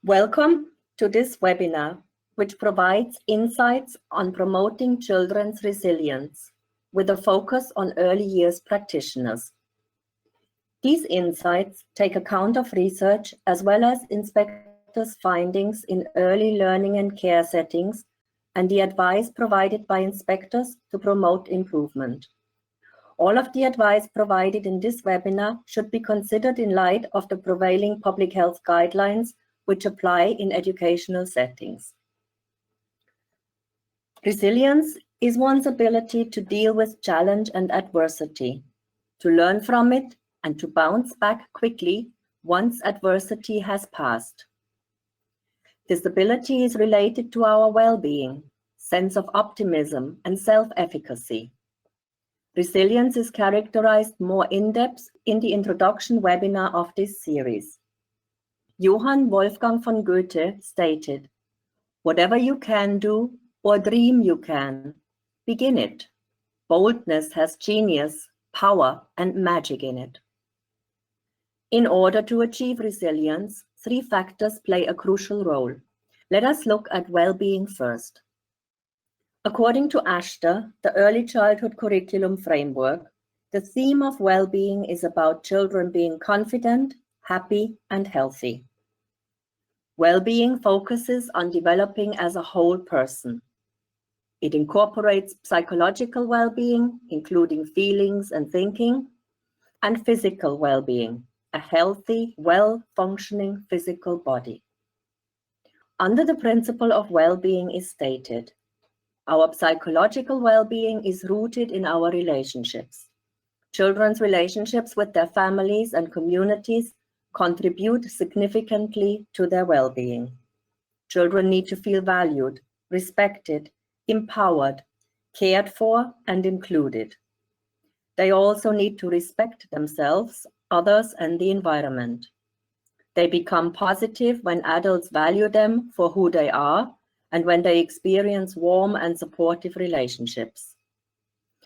Welcome to this webinar, which provides insights on promoting children's resilience with a focus on early years practitioners. These insights take account of research as well as inspectors' findings in early learning and care settings and the advice provided by inspectors to promote improvement. All of the advice provided in this webinar should be considered in light of the prevailing public health guidelines which apply in educational settings. Resilience is one's ability to deal with challenge and adversity, to learn from it, and to bounce back quickly once adversity has passed. This ability is related to our well-being, sense of optimism, and self-efficacy. Resilience is characterized more in-depth in the introduction webinar of this series. Johann Wolfgang von Goethe stated, "Whatever you can do or dream you can, begin it. Boldness has genius, power, and magic in it." In order to achieve resilience, 3 factors play a crucial role. Let us look at well-being first. According to ASHTA, the Early Childhood Curriculum Framework, the theme of well-being is about children being confident, happy, and healthy. Well-being focuses on developing as a whole person. It incorporates psychological well-being, including feelings and thinking, and physical well-being, a healthy, well-functioning physical body. Under the principle of well-being is stated, our psychological well-being is rooted in our relationships. Children's relationships with their families and communities contribute significantly to their well-being. Children need to feel valued, respected, empowered, cared for, and included. They also need to respect themselves, others, and the environment. They become positive when adults value them for who they are and when they experience warm and supportive relationships.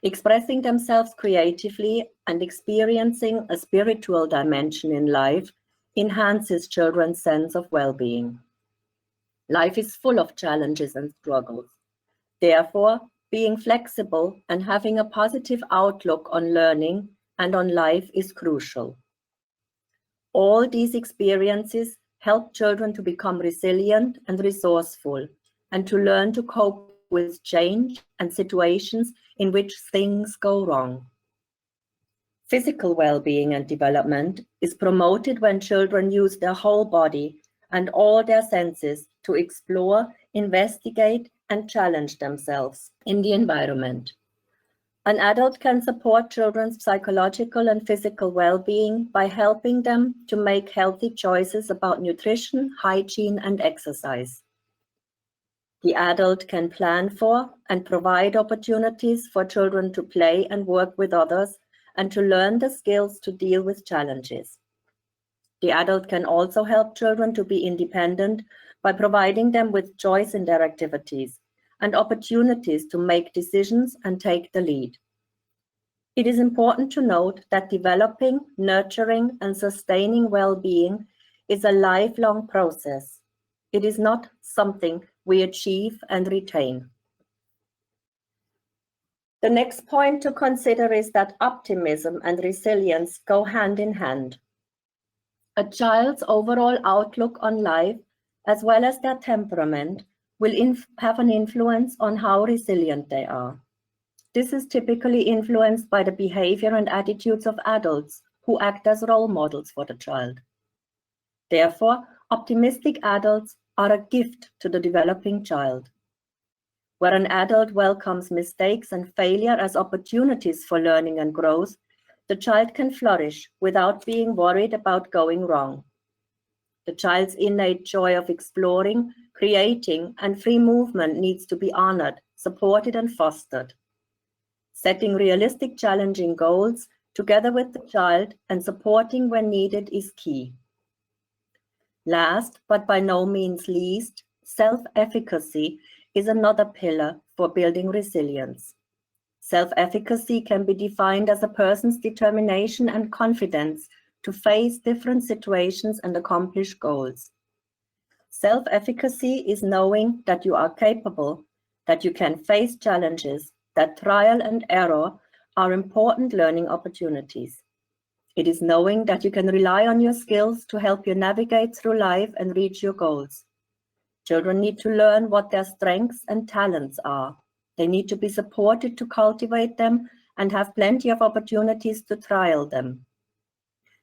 Expressing themselves creatively and experiencing a spiritual dimension in life enhances children's sense of well-being. Life is full of challenges and struggles. Therefore, being flexible and having a positive outlook on learning and on life is crucial. All these experiences help children to become resilient and resourceful and to learn to cope with change and situations in which things go wrong. Physical well-being and development is promoted when children use their whole body and all their senses to explore, investigate, and challenge themselves in the environment. An adult can support children's psychological and physical well-being by helping them to make healthy choices about nutrition, hygiene, and exercise. The adult can plan for and provide opportunities for children to play and work with others and to learn the skills to deal with challenges. The adult can also help children to be independent by providing them with choice in their activities and opportunities to make decisions and take the lead. It is important to note that developing, nurturing, and sustaining well-being is a lifelong process. It is not something we achieve and retain. The next point to consider is that optimism and resilience go hand in hand. A child's overall outlook on life, as well as their temperament, will have an influence on how resilient they are. This is typically influenced by the behavior and attitudes of adults who act as role models for the child. Therefore, optimistic adults are a gift to the developing child. Where an adult welcomes mistakes and failure as opportunities for learning and growth, the child can flourish without being worried about going wrong. The child's innate joy of exploring, creating, and free movement needs to be honored, supported, and fostered. Setting realistic, challenging goals together with the child and supporting when needed is key. Last, but by no means least, self-efficacy is another pillar for building resilience. Self-efficacy can be defined as a person's determination and confidence to face different situations and accomplish goals. Self-efficacy is knowing that you are capable, that you can face challenges, that trial and error are important learning opportunities. It is knowing that you can rely on your skills to help you navigate through life and reach your goals. Children need to learn what their strengths and talents are. They need to be supported to cultivate them and have plenty of opportunities to trial them.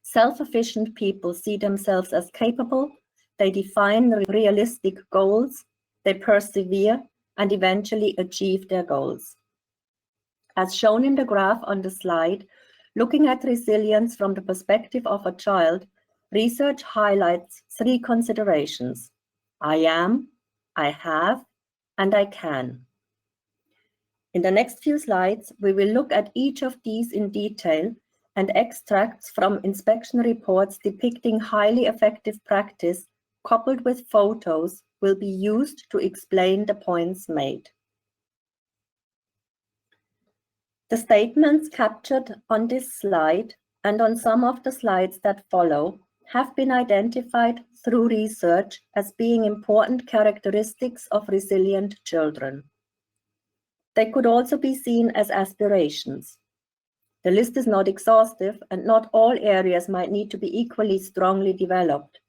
Self-efficient people see themselves as capable, they define realistic goals, they persevere, and eventually achieve their goals. As shown in the graph on the slide, looking at resilience from the perspective of a child, research highlights 3 considerations: I am, I have, and I can. In the next few slides, we will look at each of these in detail, and extracts from inspection reports depicting highly effective practice coupled with photos will be used to explain the points made. The statements captured on this slide and on some of the slides that follow have been identified through research as being important characteristics of resilient children. They could also be seen as aspirations. The list is not exhaustive, and not all areas might need to be equally strongly developed.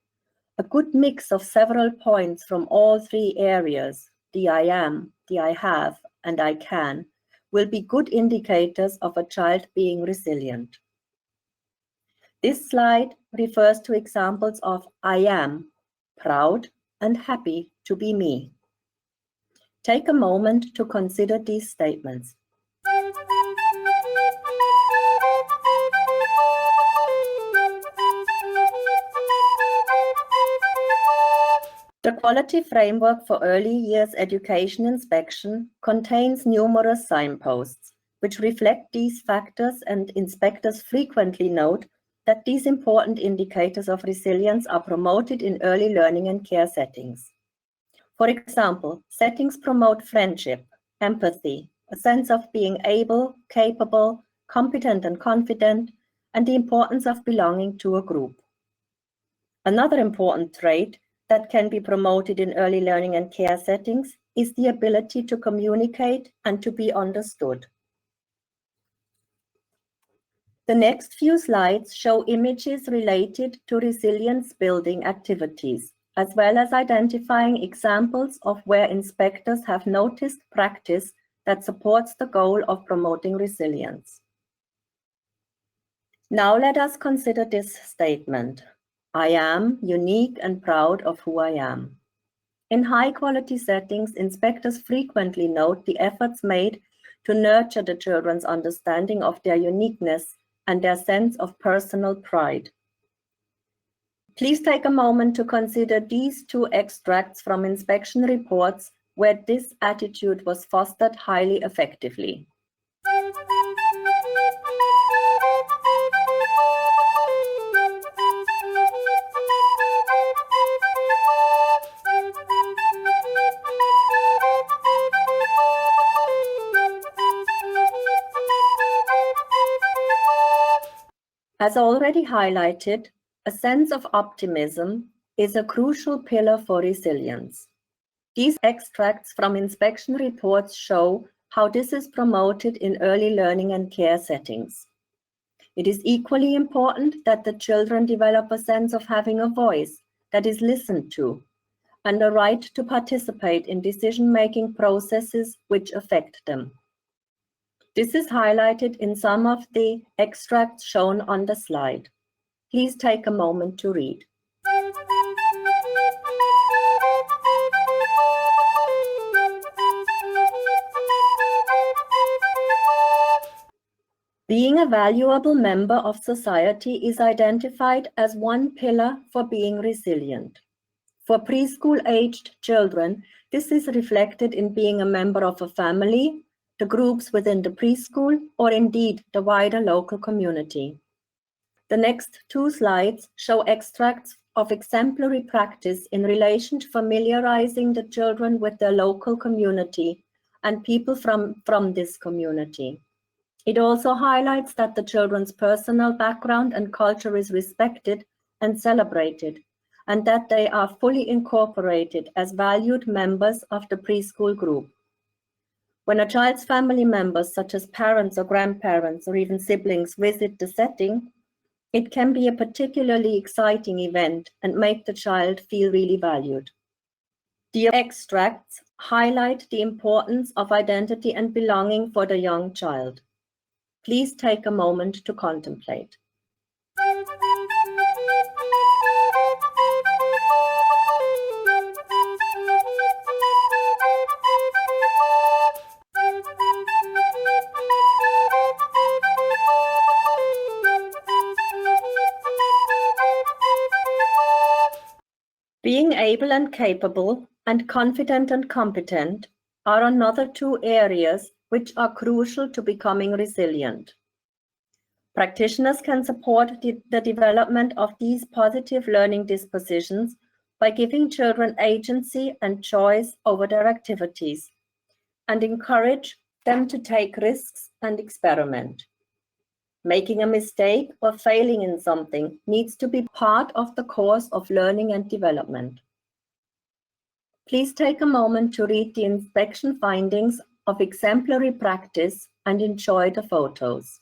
A good mix of several points from all 3 areas, the I am, the I have, and I can, will be good indicators of a child being resilient. This slide refers to examples of I am, proud and happy to be me. Take a moment to consider these statements. The Quality Framework for Early Years Education Inspection contains numerous signposts, which reflect these factors, and inspectors frequently note that these important indicators of resilience are promoted in early learning and care settings. For example, settings promote friendship, empathy, a sense of being able, capable, competent and confident, and the importance of belonging to a group. Another important trait that can be promoted in early learning and care settings is the ability to communicate and to be understood. The next few slides show images related to resilience building activities, as well as identifying examples of where inspectors have noticed practice that supports the goal of promoting resilience. Now let us consider this statement. I am unique and proud of who I am. In high-quality settings, inspectors frequently note the efforts made to nurture the children's understanding of their uniqueness and their sense of personal pride. Please take a moment to consider these 2 extracts from inspection reports where this attitude was fostered highly effectively. As already highlighted, a sense of optimism is a crucial pillar for resilience. These extracts from inspection reports show how this is promoted in early learning and care settings. It is equally important that the children develop a sense of having a voice that is listened to and a right to participate in decision-making processes which affect them. This is highlighted in some of the extracts shown on the slide. Please take a moment to read. Being a valuable member of society is identified as one pillar for being resilient. For preschool-aged children, this is reflected in being a member of a family, the groups within the preschool, or indeed the wider local community. The next 2 slides show extracts of exemplary practice in relation to familiarizing the children with their local community and people from this community. It also highlights that the children's personal background and culture is respected and celebrated, and that they are fully incorporated as valued members of the preschool group. When a child's family members, such as parents or grandparents or even siblings, visit the setting, it can be a particularly exciting event and make the child feel really valued. The extracts highlight the importance of identity and belonging for the young child. Please take a moment to contemplate. Being able and capable and confident and competent are another two areas which are crucial to becoming resilient. Practitioners can support the development of these positive learning dispositions by giving children agency and choice over their activities and encourage them to take risks and experiment. Making a mistake or failing in something needs to be part of the course of learning and development. Please take a moment to read the inspection findings of exemplary practice and enjoy the photos.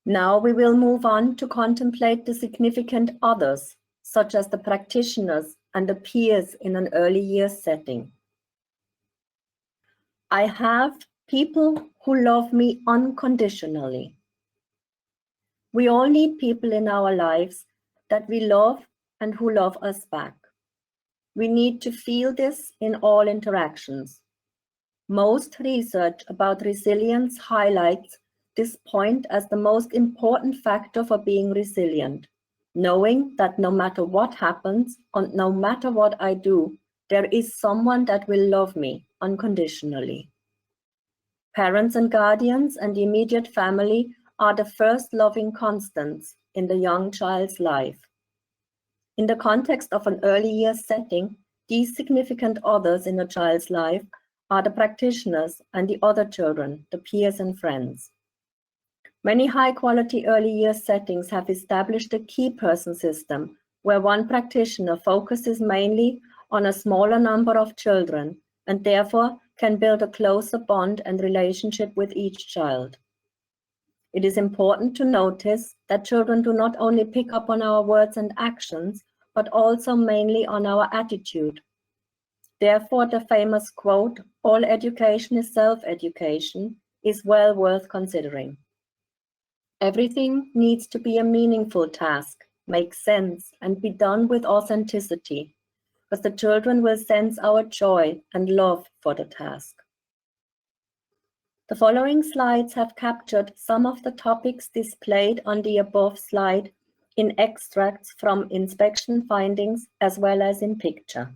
Now we will move on to contemplate the significant others, such as the practitioners and the peers in an early years setting. I have people who love me unconditionally. We all need people in our lives that we love and who love us back. We need to feel this in all interactions. Most research about resilience highlights this point as the most important factor for being resilient, knowing that no matter what happens and no matter what I do, there is someone that will love me unconditionally. Parents and guardians and the immediate family are the first loving constants in the young child's life. In the context of an early years setting, these significant others in a child's life are the practitioners and the other children, the peers and friends. Many high-quality early years settings have established a key person system where one practitioner focuses mainly on a smaller number of children and therefore can build a closer bond and relationship with each child. It is important to notice that children do not only pick up on our words and actions, but also mainly on our attitude. Therefore, the famous quote, "All education is self-education," is well worth considering. Everything needs to be a meaningful task, make sense, and be done with authenticity, because the children will sense our joy and love for the task. The following slides have captured some of the topics displayed on the above slide in extracts from inspection findings as well as in picture.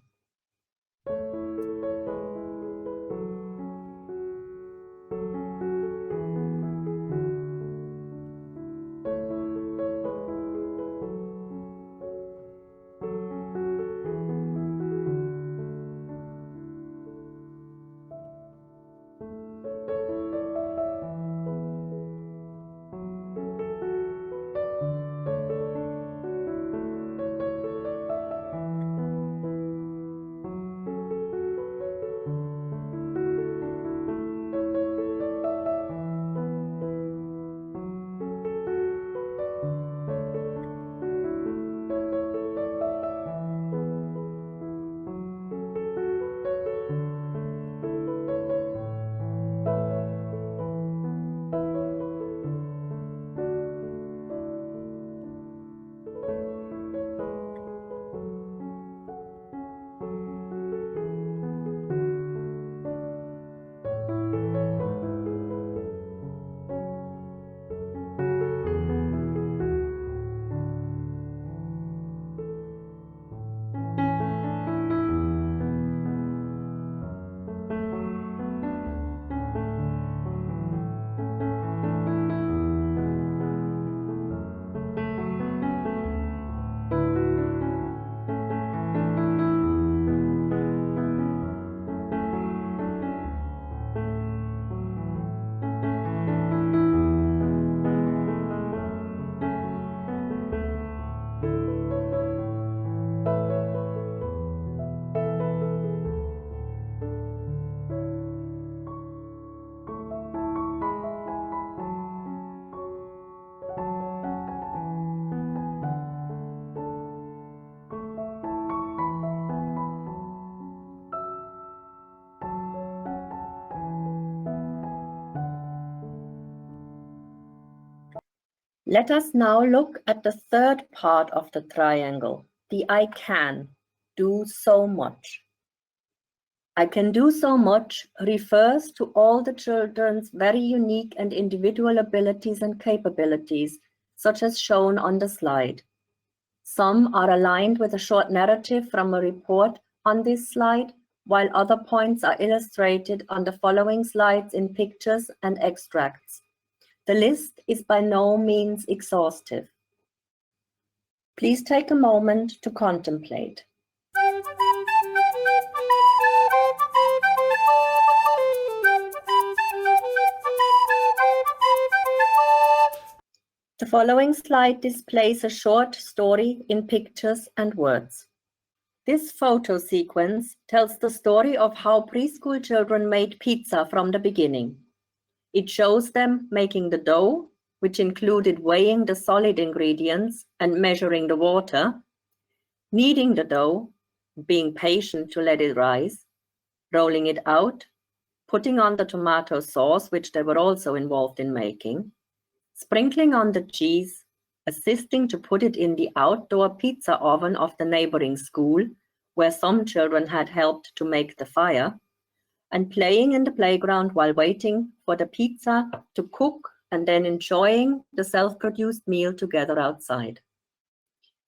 Let us now look at the third part of the triangle, the I can do so much. I can do so much refers to all the children's very unique and individual abilities and capabilities, such as shown on the slide. Some are aligned with a short narrative from a report on this slide, while other points are illustrated on the following slides in pictures and extracts. The list is by no means exhaustive. Please take a moment to contemplate. The following slide displays a short story in pictures and words. This photo sequence tells the story of how preschool children made pizza from the beginning. It shows them making the dough, which included weighing the solid ingredients and measuring the water, kneading the dough, being patient to let it rise, rolling it out, putting on the tomato sauce, which they were also involved in making, sprinkling on the cheese, assisting to put it in the outdoor pizza oven of the neighboring school, where some children had helped to make the fire, and playing in the playground while waiting for the pizza to cook and then enjoying the self-produced meal together outside.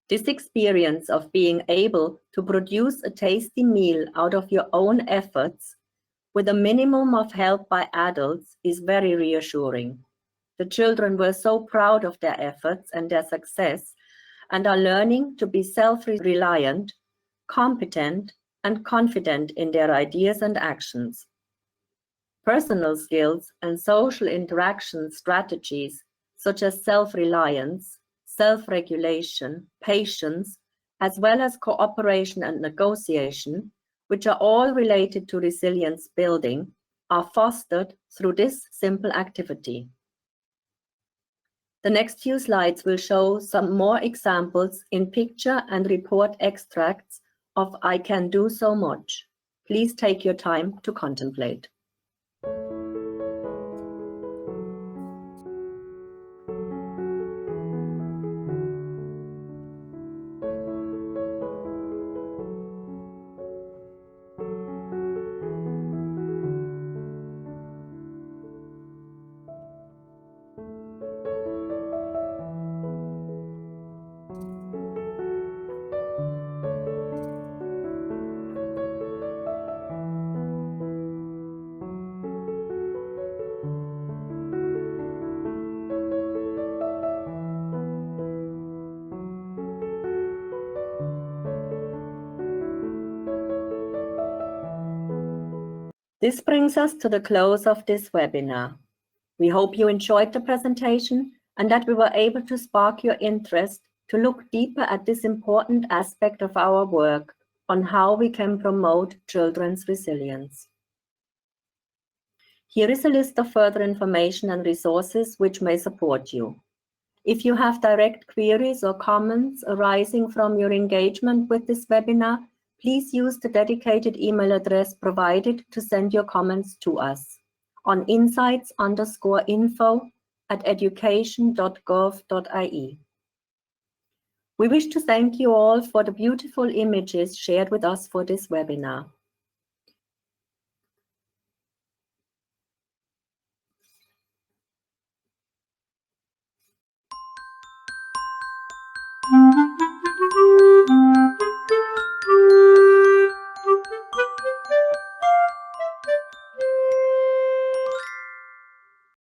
This experience of being able to produce a tasty meal out of your own efforts with a minimum of help by adults is very reassuring. The children were so proud of their efforts and their success and are learning to be self-reliant, competent, and confident in their ideas and actions. Personal skills and social interaction strategies such as self-reliance, self-regulation, patience, as well as cooperation and negotiation, which are all related to resilience building, are fostered through this simple activity. The next few slides will show some more examples in picture and report extracts of I can do so much. Please take your time to contemplate. This brings us to the close of this webinar. We hope you enjoyed the presentation and that we were able to spark your interest to look deeper at this important aspect of our work on how we can promote children's resilience. Here is a list of further information and resources which may support you. If you have direct queries or comments arising from your engagement with this webinar, please use the dedicated email address provided to send your comments to us on insights_info@education.gov.ie. We wish to thank you all for the beautiful images shared with us for this webinar.